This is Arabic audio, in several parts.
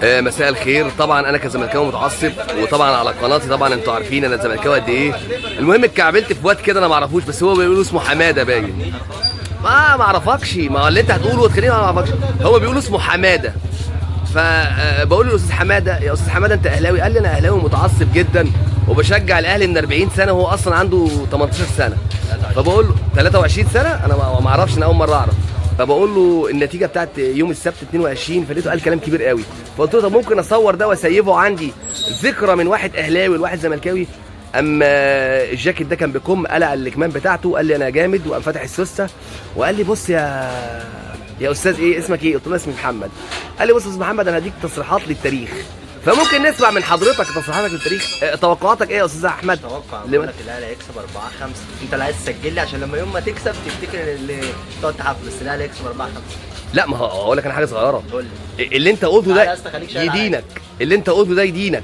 مساء الخير. طبعا انا كزملكاوي متعصب، وطبعا على قناتي طبعا انتوا عارفين انا زملكاوي قد ايه. المهم اتكعبلت في واد كده انا ما اعرفوش، بس هو بيقولوا اسمه حماده باين. ما اعرفكش، ما اللي انت هتقوله وتخليني ما اعرفكش. هو بيقولوا اسمه حماده، فبقول له يا استاذ حماده، يا استاذ حماده انت اهلاوي؟ قال لي انا اهلاوي متعصب جدا وبشجع الاهلي من 40 سنه، وهو اصلا عنده 18 سنه. فبقول له 23 سنه، انا ما اعرفش، انا اول مره اعرف. فبقول له النتيجه بتاعت يوم السبت 22، فلقيته قال كلام كبير قوي. فقلت له طب ممكن اصور ده واسيبه عندي ذكرى من واحد اهلاوي لواحد زملكاوي. اما الجاكيت ده كان بكم قلع الكمام بتاعته، قال لي انا جامد، وقام فاتح السوسته وقال لي بص يا استاذ ايه اسمك ايه؟ قلت له اسمي محمد. قال لي بص يا استاذ محمد، انا هديك تصريحات للتاريخ، فممكن نسمع من حضرتك تصريحاتك للتاريخ. توقعاتك ايه يا استاذ احمد؟ اتوقع بقول لك الاهلي هيكسب 4-5. انت اللي عايز تسجل لي عشان لما يوم ما تكسب تفتكر اللي تقعد تحفل، بس الاهلي هيكسب 4-5. لا ما هو اقول لك انا حاجه صغيره. قول لي اللي انت قلته ده يدينك، اللي انت قلته ده يدينك.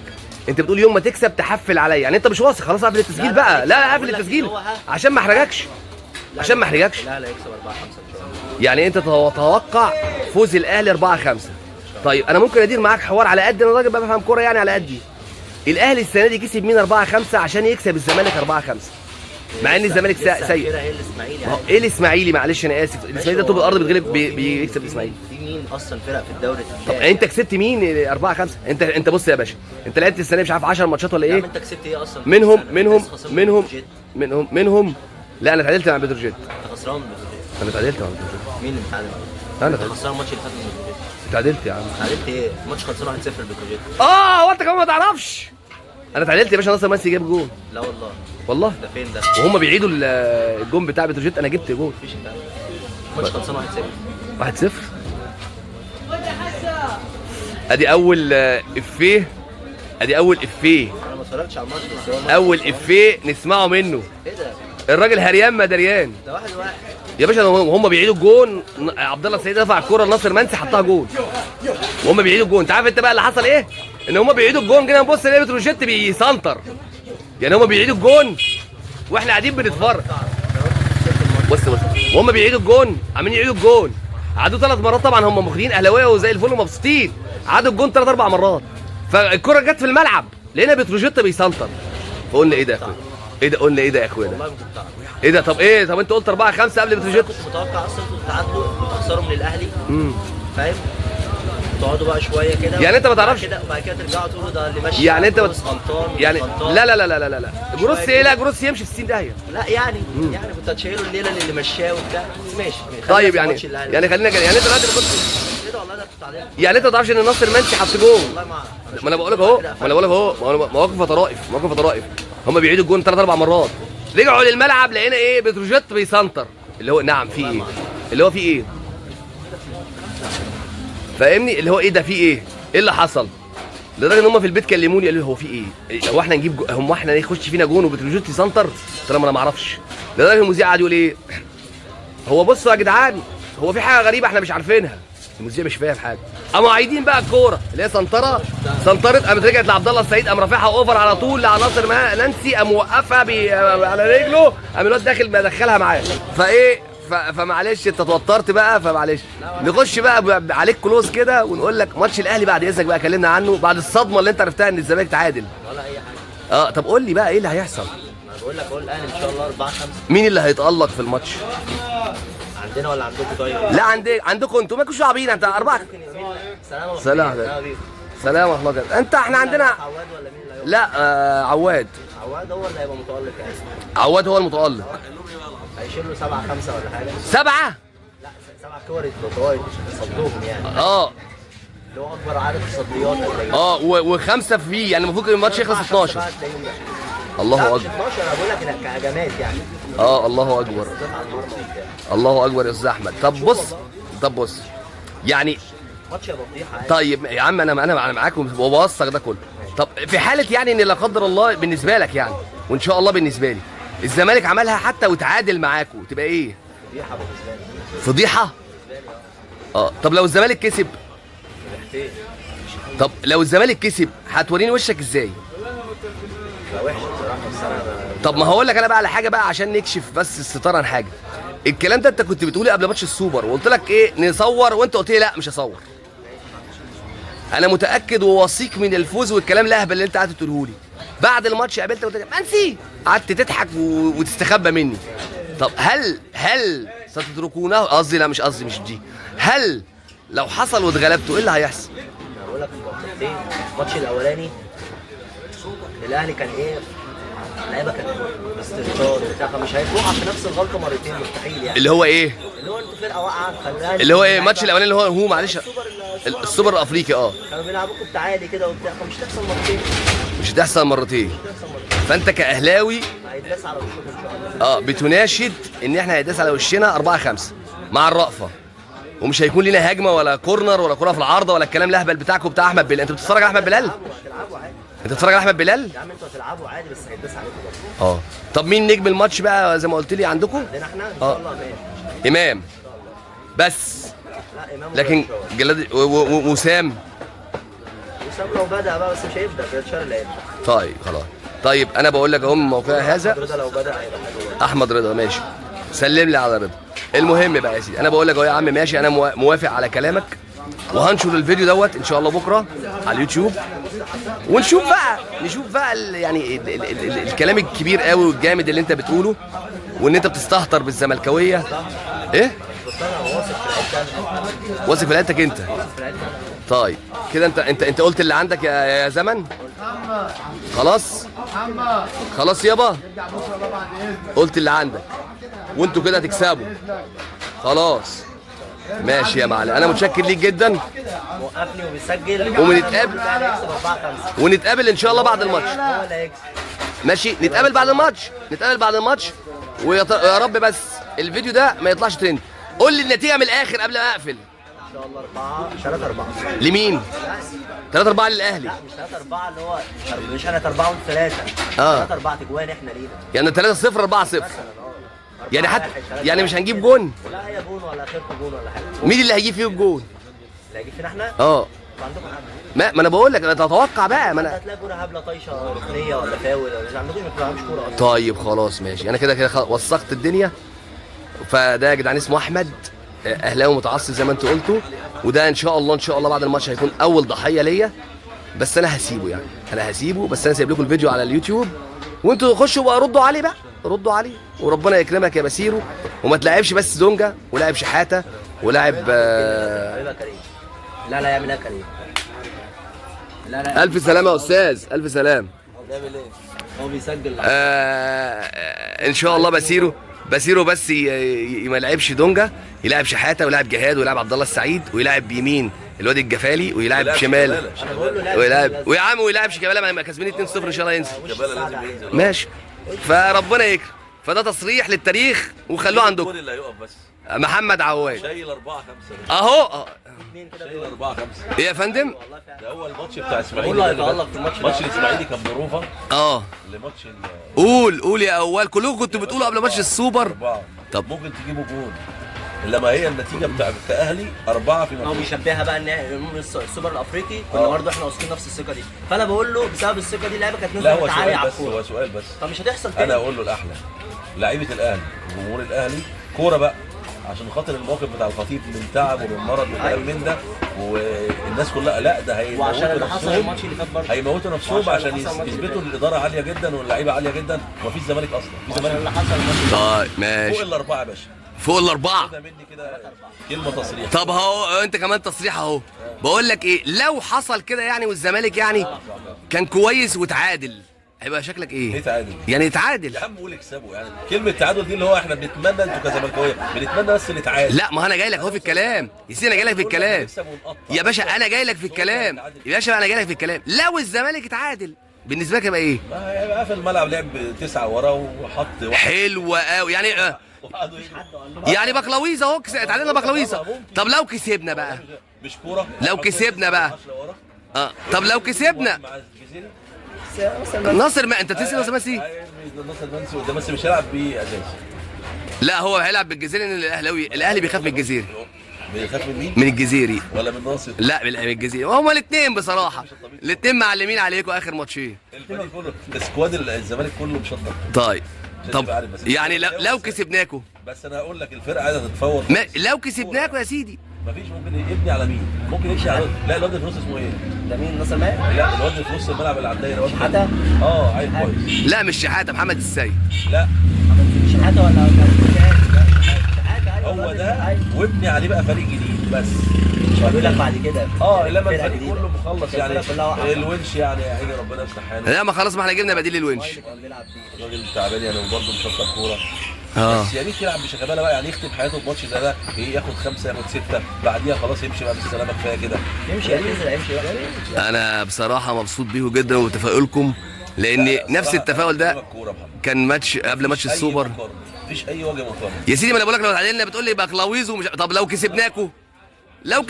انت بتقول يوم ما تكسب تحفل عليا، يعني انت مش واثق؟ خلاص اقفل التسجيل بقى. لا اقفل التسجيل عشان ما احرجكش، عشان ما احرجكش. الاهلي هيكسب 4-5 ان شاء الله. يعني انت تتوقع فوز الاهلي 4-5. طيب انا ممكن ادير معاك حوار على قد، انا راجل بقى بفهم كوره يعني على قدي. الاهلي السنه دي كسب مين 4-5 عشان يكسب الزمالك 4-5؟ مع ان الزمالك سيء. ايه الاسماعيلي؟ معلش انا اسف، الاسماعيلي ده طوب الارض بيتغلب بيكسب الاسماعيلي. في مين اصلا فرق في الدوري؟ طب انت كسبت مين 4-5؟ انت بص يا باشا، انت لعبت السنه دي مش عارف 10 ماتشات ولا ايه؟ انت كسبت ايه اصلا؟ منهم لا انا اتعادلت مع بتروجيت. انت خسران من بتروجيت. انا اتعادلت مع بتروجيت. مين اللي اتعادل؟ انا خسران الماتش اللي فات من بتروجيت. اتعادلت يا عم. اتعادلت ايه؟ الماتش خلصان 1-0 لبتروجيت. هو انت كمان ما تعرفش؟ انا اتعادلت يا باشا، ناصر منسي جاب جول. لا والله. والله ده فين ده؟ وهم بيعيدوا الجون بتاع بتروجيت، انا جبت جول. مفيش اتعادل. الماتش خلصان 1-0. 1-0. ادي اول افيه، ادي اول افيه، انا ما اتفرجتش على الماتش بس هو اول افيه نسمعه منه. ايه ده؟ الراجل هريان ما دريان ده 1-1 يا باشا. هم بيعيدوا الجون، عبد الله السعيد رفع الكوره لناصر منسي حطها جون، وهم بيعيدوا الجون. انت عارف انت بقى اللي حصل ايه؟ ان هم بيعيدوا الجون كده نبص نلاقي بتروجيت بيسنتر، يعني هم بيعيدوا الجون واحنا قاعدين بنتفرج. بص وهم بيعيدوا الجون، عاملين يعيدوا الجون، عادوا 3 مرات. طبعا هم مخلين اهلاويه وزي الفل ومبسوطين، عادوا الجون 3-4 مرات. فالكره جت في الملعب لقينا بتروجيت بيسنتر، فقلنا ايه ده يا اخويا؟ ايه ده؟ قلنا ايه ده يا اخويا؟ والله ما كنت اعرف. ايه ده؟ طب انت قلت 4-5 قبل بتروجيت. كنت متوقع اصلا انتوا تتعادلوا وتخسروا من الاهلي. فاهم؟ تقعدوا بقى شويه كده، يعني انت ما تعرفش وبعد كده ترجعوا تقولوا ده اللي ماشي يعني انت غلطان يعني غلطان. لا جروس ايه؟ لا جروس يمشي في 60 داهيه. لا يعني كنت هتشيلوا الليله اللي مشاه وبتاع، بس ماشي. طيب يعني خلينا يعني انت دلوقتي كنت كده والله ده كنت عليها. يعني انت ما تعرفش ان ناصر منسي حط جول؟ والله ما اعرف. ما انا بقول لك اهو، مواقف وطرائف. هم بيعيدوا الجون 3-4 مرات، رجعوا للملعب لقينا ايه؟ بتروجيت بيسنتر، اللي هو نعم في ايه؟ اللي هو في ايه؟ فاهمني؟ اللي هو ايه ده؟ في ايه؟ ايه اللي حصل؟ لدرجه ان هم في البيت كلموني قالوا لي هو في ايه؟ هو احنا نجيب هم احنا يخش فينا جون وبتروجيت يسنتر؟ قلت لهم انا ما اعرفش. لدرجه المذيع قعد يقول ايه؟ هو بصوا يا جدعان، هو في حاجه غريبه احنا مش عارفينها. المذيع مش فاهم حاجه. قاموا عايدين بقى الكوره اللي هي سنطرت، قامت رجعت لعبد الله السعيد، قام رافعها اوفر على طول لناصر منسي، قام موقفها على رجله، قام الواد داخل مدخلها معاه. فايه فمعلش انت اتوترت بقى، فمعلش نخش بقى عليك كلوز كده ونقول لك ماتش الاهلي بعد اذنك بقى، كلمنا عنه بعد الصدمه اللي انت عرفتها ان الزمالك تعادل. ولا اي حاجه. طب قول لي بقى ايه اللي هيحصل؟ انا بقول لك اهو الاهلي ان شاء الله 4-5. مين اللي هيتالق في الماتش؟ عندنا ولا عندكم؟ طيب لا عندكم انتوا، مالكوش صعبين. انت 4. سلام ورحمه الله. انت احنا عندنا عواد ولا مين اللي هيقف؟ لا عواد هو اللي هيبقى متالق يعني. عواد هو المتالق. هيشيل له 7-5 ولا حاجه. 7؟ لا 7 كور يتلطوا يصدوهم يعني. اللي هو اكبر عدد تصديات هتلاقيه. و5 فيه، يعني المفروض الماتش يخلص 12. الله اكبر. 12 انا بقول لك كهجمات يعني. الله اكبر. الله اكبر يا استاذ احمد. طب بص يعني ماتش هيبقى فضيحه. طيب يا عم انا معاكم وبوثق ده كله. طب في حاله يعني ان لا قدر الله بالنسبه لك يعني، وان شاء الله بالنسبه لي الزمالك عملها حتى وتعادل معاكم، تبقى ايه؟ فضيحه بالنسبه لي. فضيحه؟ طب لو الزمالك كسب؟ طب لو الزمالك كسب هتوريني وشك ازاي؟ لا وحش بصراحه، بس انا طب ما هقول لك انا بقى على حاجه بقى عشان نكشف بس الستاره عن حاجه. الكلام ده انت كنت بتقولي قبل ماتش السوبر، وقلت لك ايه نصور، وانت قلت لي لا مش هصور. انا متاكد وواثق من الفوز والكلام الاهبل اللي انت قاعد تقوله لي. بعد الماتش قابلتك قلت لك منسي، قعدت تضحك وتستخبى مني. طب هل ستتركونه؟ قصدي لا، مش قصدي، مش دي. هل لو حصل واتغلبتوا ايه اللي هيحصل؟ انا بقول لك في الماتش الاولاني الاهلي كان ايه؟ اللعيبه كانت استهتار وبتاع، فمش هيقع في نفس الغلطه مرتين، مستحيل يعني. اللي هو ايه؟ اللي هو انتوا فرقه واقعه، فالاهلي اللي هو ايه؟ الماتش الاولاني اللي هو معلش السوبر الافريقي كانوا بيلعبوكوا بتعالي كده وبتاع، فمش هتحصل مرتين. مش هتحصل مرتين. فانت كاهلاوي هيتداس على وشكم ان شاء الله. بتناشد ان احنا هيداس على وشنا 4-5 مع الرأفة، ومش هيكون لنا هجمه ولا كورنر ولا كره في العارضه ولا الكلام الاهبل بتاعكم بتاع احمد بلال. انت بتتفرج على احمد بلال؟ هتلعبوا عادي انت بتتفرج على احمد بلال؟ يا عم، انتوا هتلعبوا عادي بس هيتداس عليكم برضه. طب مين نجم الماتش بقى زي ما قلت لي عندكم؟ عندنا احنا ان شاء الله امام بس. لا امام لكن جلاد وسام لو بدأ بقى، بس مش هيبدأ في الشهر اللي هيبدأ. طيب خلاص. طيب انا بقول لك اهو من موقع هذا رضا لو بدأ هيبقى حلو. احمد رضا ماشي، سلم لي على رضا. المهم بقى يا سيدي، انا بقول لك اهو يا عم ماشي، انا موافق على كلامك، وهنشر الفيديو دوت ان شاء الله بكره على اليوتيوب، ونشوف بقى يعني الكلام الكبير قوي والجامد اللي انت بتقوله، وان انت بتستهتر بالزملكاويه. ايه؟ بس انا واثق في العيال. واثق في لعيبتك انت؟ طيب كده انت قلت اللي عندك يا زمن. خلاص يابا، قلت اللي عندك، وانتوا كده هتكسبوا. خلاص ماشي يا معلم، انا متشكر ليك جدا. موقفني وبيسجل ونتقابل ان شاء الله بعد الماتش. هو اللي هيكسب. ماشي، نتقابل بعد الماتش ويا رب بس الفيديو ده ما يطلعش ترند. قول لي النتيجه من الاخر قبل ما اقفل. ان شاء الله 3-4 لمين؟ 3-4 للاهلي. لا مش 3-4 اللي هو مش انا 4 و3. 3-4 تجوان احنا لينا. يعني 3-0 4-0. يعني حتى يعني مش هنجيب جون؟ لا هي جون ولا خير جون ولا حاجه. مين اللي هيجيب فيه الجون؟ اللي هيجيب فينا احنا؟ انتوا عندكم حد؟ ما انا بقول لك، انا تتوقع بقى. ما انا هتلاقي كوره هبله طايشه ركنيه ولا فاول ولا عندكم ما بتلعبوش كوره اصلا. طيب خلاص ماشي، انا كده وثقت الدنيا. فده يا جدعان اسمه احمد، اهلاوي متعصب زي ما انتوا قلتوا، وده ان شاء الله بعد الماتش هيكون اول ضحيه ليا. بس انا هسيبه، يعني انا هسيبه، بس انا سايب لكم الفيديو على اليوتيوب، وانتوا خشوا بقى ردوا عليه بقى، ردوا عليه، وربنا يكرمك يا باسيرو، وما تلاعبش بس دونجا ولاعب شحاته ولاعب كريم. لا يعملها كريم. لا الف سلامه يا استاذ، الف سلام. هو بيعمل ايه؟ هو بيسجل. ان شاء الله باسيرو بس ما يلعبش دونجا، يلعب شحاته ويلعب جهاد ويلعب عبد الله السعيد ويلعب بيمين الواد الجفالي ويلعب شمال، انا بقول له ويا عم ويلعب شيكابالا، ما كسبانين 2-0 ان شاء الله ينزل. ماشي، فربنا يكرم. فده تصريح للتاريخ وخلوه عندكم. اللي هيقف بس محمد عواد شايل 4-5 اهو. شايل 4-5. ايه يا فندم؟ ده هو الماتش بتاع اسماعيلي. والله هيتألق في الماتش ده. ماتش الاسماعيلي كان بروفه لماتش قول يا اول، كلكم كنتوا بتقولوا قبل ماتش السوبر 4. طب ممكن تجيبوا جون، انما هي النتيجه بتاعت الاهلي 4 في هو ماتش. بيشبهها بقى ان السوبر الافريقي كنا برضه احنا واثقين نفس الثقه دي، فانا بقول له بسبب الثقه دي اللعيبه كانت لا نازله هو تعالي سؤال على بس، الكوره. هو سؤال بس. فمش هتحصل تاني. انا اقول له الاحلى لعيبه الاهلي وجمهور الاهلي كوره بقى، عشان خاطر الموقف بتاع الخطيب من تعب ومن مرض وكلام من ده، والناس كلها لا ده وعشان هيموتوا اللي حصل نفسهم، الماتش اللي فات برضه هيموتوا نفسهم وعشان عشان اللي حصل الماتش اللي يثبتوا فات. الاداره عاليه جدا واللعيبه عاليه جدا، ومفيش زمالك اصلا، في عشان زمالك اللي حصل الماتش طيب فوق ماشي، الاربعه يا باشا. فوق الاربعه. ده مني كده كلمه تصريح. طب اهو انت كمان تصريح اهو. بقول لك ايه، لو حصل كده يعني والزمالك يعني كان كويس وتعادل، هيبقى شكلك ايه ايه؟ تعادل؟ يعني يتعادل. يا عم قول اكسبوا، يعني كلمه تعادل دي اللي هو احنا بنتمنى، انتوا كزملكاويه بنتمنى بس نتعادل. لا ما انا جاي لك اهو في الكلام يا سيدي، انا جاي لك في الكلام يا باشا، انا جاي لك في الكلام يا باشا، انا جاي لك في الكلام. لو الزمالك اتعادل بالنسبه لك يبقى ايه؟ هيبقى قافل الملعب، لعب 9 ورا وحط حلوه قوي يعني. يعني بقلاويزه اهو، اتعادلنا بقلاويزه. طب لو كسبنا بقى، مش كوره، لو كسبنا بقى طب لو كسبنا ناصر، ما انت بتنسي ناصر منسي. ناصر منسي قدام، بس مش هيلعب بيه اساسي. لا هو هيلعب بالجزيري، لان الاهلي بيخاف من الجزيري. بيخاف من مين؟ من الجزيري ولا من ناصر؟ لا من الجزيري. هما الاثنين بصراحه، الاثنين معلمين عليكم اخر ماتشين. الفريق كله، السكواد الزمالك كله مشطب. طيب يعني لو كسبناكوا، بس انا هقول لك الفرقه عايزه تتفوق. لو كسبناكوا يا سيدي مفيش. ممكن يبني على مين؟ ممكن يمشي على لا الواد اللي في النص اسمه ايه؟ ده مين ناصر ماهر؟ لا الواد اللي في نص الملعب اللي على الدايره شحاتة؟ عيل كويس. لا مش شحاته، محمد السيد. لا شحاتة ولا شحاتة؟ ايوه هو ده، وابني عليه بقى فريق جديد بس. مش هقول لك بعد كده لما فرقة الفريق جديدة. كله مخلص يعني الفرقة كلها واحدة. الونش يعني هيجي ربنا يفتح حاله. لا ما خلاص، ما احنا جبنا بديل للونش. اللي كان بيلعب فيه. الراجل تعبان يعني وبرضه مشطب كوره. اه بس يا ريت يلعب بشغبانه بقى، يعني يختم حياته بماتش زي ده، ياخد 5 ياخد 6 بعديها خلاص يمشي بقى بالسلامه، كفايه كده. يمشي يعتزل يمشي بقى. انا بصراحه مبسوط بيكم جدا وتفاؤلكم، لان نفس التفاؤل ده كان ماتش قبل ماتش السوبر. مفيش اي وجه مقارنه يا سيدي، ما انا بقول لك لو اتعادلنا بتقول لي بقلاويز ومش، طب لو كسبناكوا، لو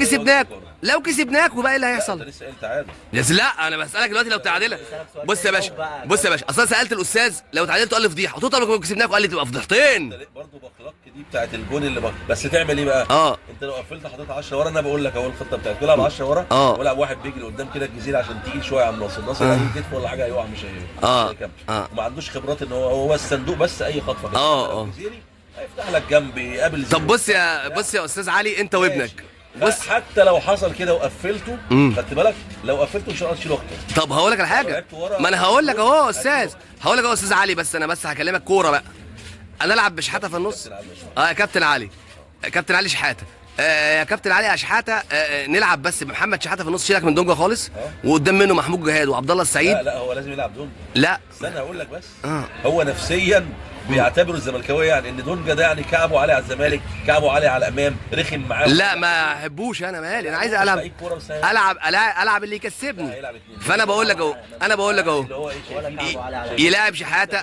كسبناكوا بقى ايه اللي انت هيحصل؟ لسه قايل تعادل. يس لا انا بسالك دلوقتي لو تعادلنا. بص يا باشا، بص يا باشا، اصل انا سالت الاستاذ لو تعادلت قال لي فضيحه، قلت له طب لو كسبناكوا قال لي تبقى فضيحتين. برضه بكرك دي بتاعت الجون اللي بس تعمل ايه بقى؟ انت لو قفلت حطيت 10 ورا، انا بقول لك اهو الخطه بتاعتك، تلعب 10 ورا والعب واحد بيجري قدام كده الجزيره عشان تقيل شويه على الناصر اي كتف ولا حاجه هيقع، مش هيكمل. وما عندوش خبرات ان هو الصندوق بس اي خطفه كده الجزيري هيفتح لك جنب يقابل. طب بص يا استاذ علي، انت وابنك بص حتى لو حصل كده وقفلته، خدت بالك لو قفلته مش هتقدر تشيله اكتر. طب هقول لك على حاجه، ما انا هقول لك اهو يا استاذ، هقول لك اهو يا استاذ علي، بس انا هكلمك كوره بقى. انا العب بشحاته في النص. يا كابتن علي، كابتن علي شحاته، يا كابتن علي يا شحاته، نلعب بس بمحمد شحاته في النص، شيلك من دونجا خالص، وقدام منه محمود جهاد وعبد الله السعيد. لا هو لازم يلعب دونجا. لا استنى اقول لك بس. هو نفسيا بيعتبروا الزملكاويه يعني ان دونجا ده يعني كعبه عالي على الزمالك، كعبه عالي على الامام، رخم معاه. لا ما احبوش، انا مالي، انا عايز العب اللي يكسبني. فانا بقول لك اهو يلاعب شحاته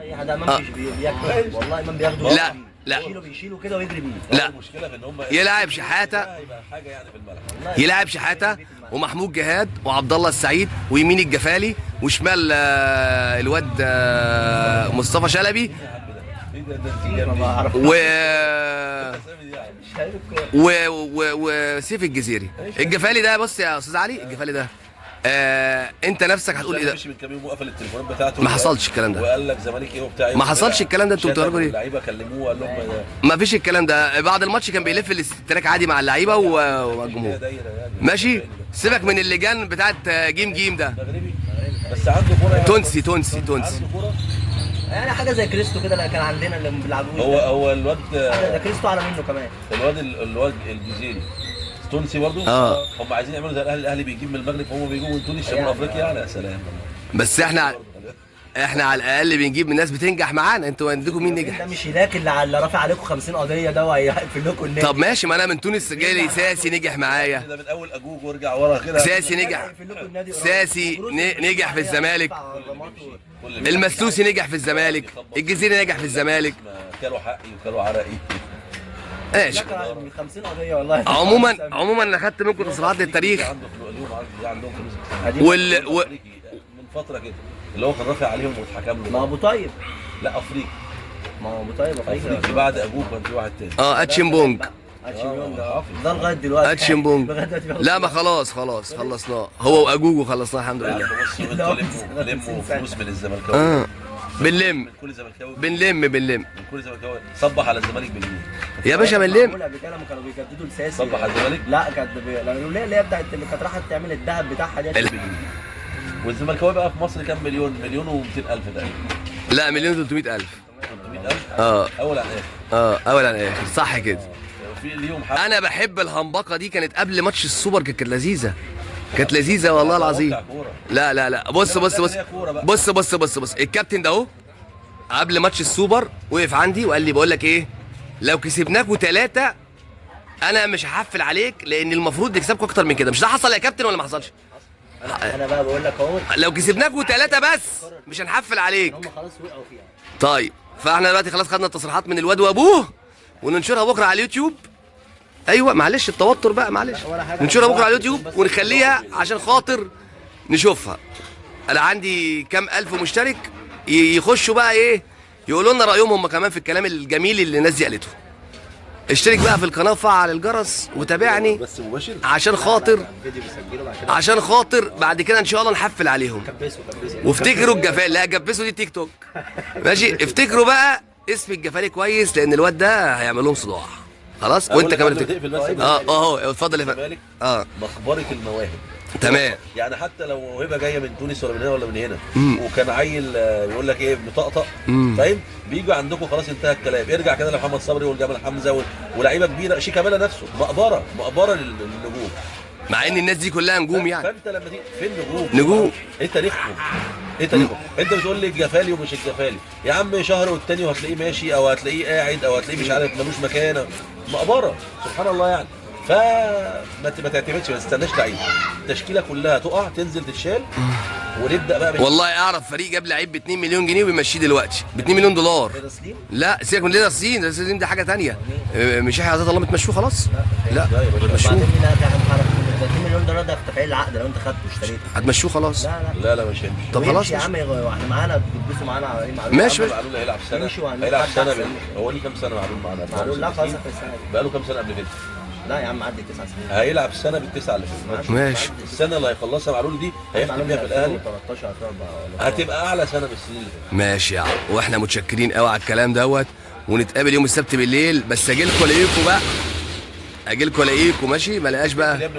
اي حد امام مش بياكل والله، امام بياخده. لا بيشيله كده ويجري بيه. لا المشكله في ان هم يلعب شحاته، حاجه يعني في الملعب. يلعب شحاته ومحمود جهاد وعبد الله السعيد ويمين الجفالي وشمال الواد مصطفى شلبي وسيف الجزيري. الجفالي ده بص يا استاذ علي، الجفالي ده انت نفسك هتقول ايه ده؟ مش من كام يوم وقفل التليفونات بتاعته، ما حصلش الكلام ده، وقال لك زمالك ايه وبتاع ايه، ما حصلش الكلام ده. انتوا بتقولوا ايه؟ اللعيبه كلموه وقال لهم ما فيش الكلام ده. بعد الماتش كان بيلف الاستراك عادي مع اللعيبه والجمهور. ماشي، سيبك من اللجان بتاعت جيم ده. بس عنده كوره تونسي يعني حاجه زي كريستو كده اللي كان عندنا اللي بيلعبوه. هو الواد ده كريستو على منه كمان. الواد الجزيري تونسي برضه. هم عايزين يعملوا زي الاهلي بيجيب من المغرب، هم بيجيبوا من تونس شمال افريقيا. يعني يا سلام. بس احنا على الاقل بنجيب من ناس بتنجح معانا. انتوا عندكم مين نجح؟ ده مش هناك اللي رافع عليكم 50 قضيه ده وهيقفل لكم النادي. طب ماشي، ما انا من تونس جاي لي ساسي نجح معايا. ده من اول اجوج وارجع ورا كده. ساسي نجح، ساسي نجح في الزمالك، المسلوسي نجح في الزمالك، الجزيري نجح في الزمالك. كلوا حقي وكلوا عرقي. ماشي. 50 قضيه والله. عموما انا خدت منكم تصريحات للتاريخ. عندهم فلوس من فتره كده اللي هو كان رافع عليهم واتحكم له. ما ابو طيب. لا افريقي. ما هو ابو طيب افريقي بعد ابوه كان في واحد تاني. اتشيمبونج. ده لغايه دلوقتي. اتشيمبونج. لا ما خلاص خلصناه، هو واجوجو خلصناه الحمد لله. انتوا لموا فلوس من الزمالكاويه. بنلم من كل زملكاوي. بنلم من كل زملكاوي صبح على الزمالك بالجنيه يا باشا. بنلم. قبل كده لما كانوا بيجددوا لساسي. صبح على الزمالك. لا كانت اللي هي بتاعت اللي كانت رايحه تعمل الذهب بتاعها دي بالجنيه. والزملكاوي بقى في مصر كام مليون و200 الف تقريبا. لا 1,300,000. 300,000 اول عن اخر. اول عن اخر صح كده. في اليوم انا بحب الهمبقه دي، كانت قبل ماتش السوبر كانت لذيذه، كانت لذيذه والله العظيم. لا بص الكابتن ده اهو قبل ماتش السوبر وقف عندي وقال لي بقول لك ايه، لو كسبناكوا 3 انا مش هحفل عليك، لان المفروض نكسبكوا اكتر من كده. مش ده حصل يا كابتن ولا ما حصلش؟ انا بقى بقول لك اهو لو كسبناكوا 3 بس مش هنحفل عليك. هم خلاص وقعوا فيها. طيب فاحنا دلوقتي خلاص خدنا التصريحات من الواد وابوه وننشرها بكره على اليوتيوب. ايوه معلش التوتر بقى، معلش ننشرها بكره على اليوتيوب ونخليها عشان خاطر نشوفها. انا عندي كام الف مشترك يخشوا بقى ايه، يقولوا لنا رايهم هم كمان في الكلام الجميل اللي الناس دي قالته. اشترك بقى في القناه وفعل الجرس وتابعني بس مباشر عشان خاطر بعد كده ان شاء الله نحفل عليهم. وافتكروا الجفال، لا جبسوا دي تيك توك ماشي. افتكروا بقى اسم الجفالي كويس، لان الواد ده هيعمل لهم صداع. خلاص وانت كمان تقفل بس اهو اتفضل يا فندم. الزمالك اه مقبره المواهب. تمام. يعني حتى لو موهبه جايه من تونس ولا من هنا ولا من هنا وكان عيل يقول لك ايه مطقطق، فاهم؟ بيجوا عندكم خلاص انتهى الكلام. ارجع كده لمحمد صبري والجمال حمزه ولاعيبه كبيره. شيكابالا نفسه مقبره للنجوم، مع ان الناس دي كلها نجوم يعني. فانت لما تيجي فين نجوم ايه تاريخهم؟ ايه تاريخهم؟ انت بتقول لي الجفالي ومش الجفالي، يا عم شهر والتاني وهتلاقيه ماشي او هتلاقيه قاعد او هتلاقيه مش عارف ملوش مكانه. مقبره سبحان الله يعني. فما تعتمدش، ما تستناش لعيب، التشكيله كلها تقع تنزل تتشال ونبدا بقى والله اعرف فريق جاب لعيب ب 2 مليون جنيه وبيمشيه دلوقتي ب 2 مليون دولار. لا سيبك من ليلى الصين، ليلى الصين دي حاجه ثانيه. مش احنا عزت الله بتمشوه خلاص؟ لا مشوه. 2 مليون دولار ده في تفعيل العقد لو انت خدته واشتريته هتمشوه خلاص؟ لا مش هيمشي. طب خلاص يا عم احنا معانا بتدوسوا معانا على معلول. ماشي معلول هيلعب سنه، هيلعب سنه. هو ليه كام سنه معلول معانا؟ معلول لا خلاص في السنه بقى له كام سنه قبل كده؟ لا يا عم عدي 9 سنين. هيلعب سنه بالتسعه اللي فاتت. ماشي. السنه اللي هيخلصها معلول دي هيختم بيها في الاهلي 13 هتبقى اعلى سنه من السنين اللي فاتت. ماشي يا عم، واحنا متشكرين قوي على الكلام دوت، ونتقابل يوم السبت بالليل. بس اجيلكوا الاقيكوا بقى، اجيلكوا الاقيكوا ماشي. ما لقاش بقى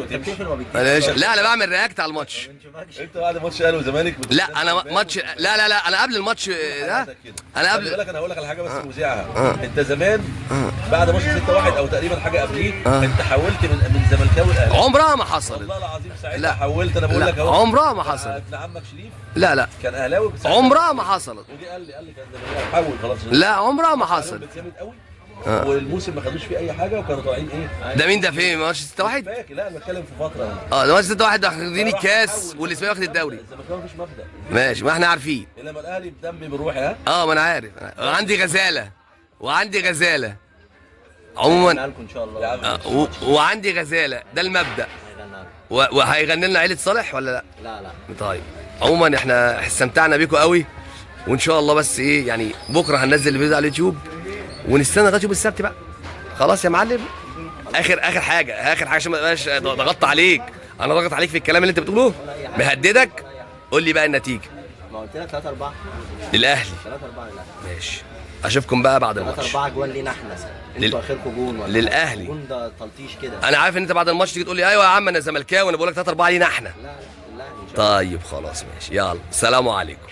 لا انا بعمل رياكت على الماتش. انت بعد ماتش الاهلي والزمالك لا انا ماتش لا انا قبل الماتش ده. انا قبل بالك انا هقول لك على حاجه بس مذيعها. انت زمان بعد ماتش 6-1 او تقريبا حاجه قبليه انت حولت من زملكاوي لاهلي. عمرها ما حصلت والله العظيم ساعتها حولت. انا بقول لك اهو عمرها ما حصلت. ابن عمك شريف لا كان اهلاوي عمرها ما حصلت. ودي قال لي كان زملكاوي حول خلاص. لا عمرها ما حصلت. جامد قوي والموسم ما خدوش فيه اي حاجه وكانوا طالعين ايه. ده مين ده فين ماتش 6-1؟ لا انا بتكلم في فتره ده ماتش 6-1 واخدين الكاس والاسماعيلي واخد الدوري. الزمالك مفيش مبدا. ماشي ما احنا عارفين. لما الاهلي بدمي بروحي ها. ما انا عارف. عندي غزاله عموما ان شاء الله. وعندي غزاله ده المبدا. وهيغني لنا عيله صالح ولا لا؟ طيب عموما احنا استمتعنا بيكم قوي، وان شاء الله بس ايه يعني بكره هننزل الفيديو على اليوتيوب ونستنى لغايه يوم السبت بقى. خلاص يا معلم. اخر حاجه عشان ما ابقاش ضغطت عليك. انا ضغط عليك في الكلام اللي انت بتقوله مهددك. قول لي بقى النتيجه. ما قلت لك 3-4 للاهلي. 3-4 للاهلي. ماشي اشوفكم بقى بعد الماتش. 3-4 جوان لينا احنا. انتوا اخركم جون ولا للاهلي. جون ده تلطيش كده. انا عارف ان انت بعد الماتش تيجي تقول لي ايوه يا عم انا زملكاوي وانا بقول لك 3-4 لينا احنا. لا الاهلي. طيب خلاص ماشي، يلا سلام عليكم.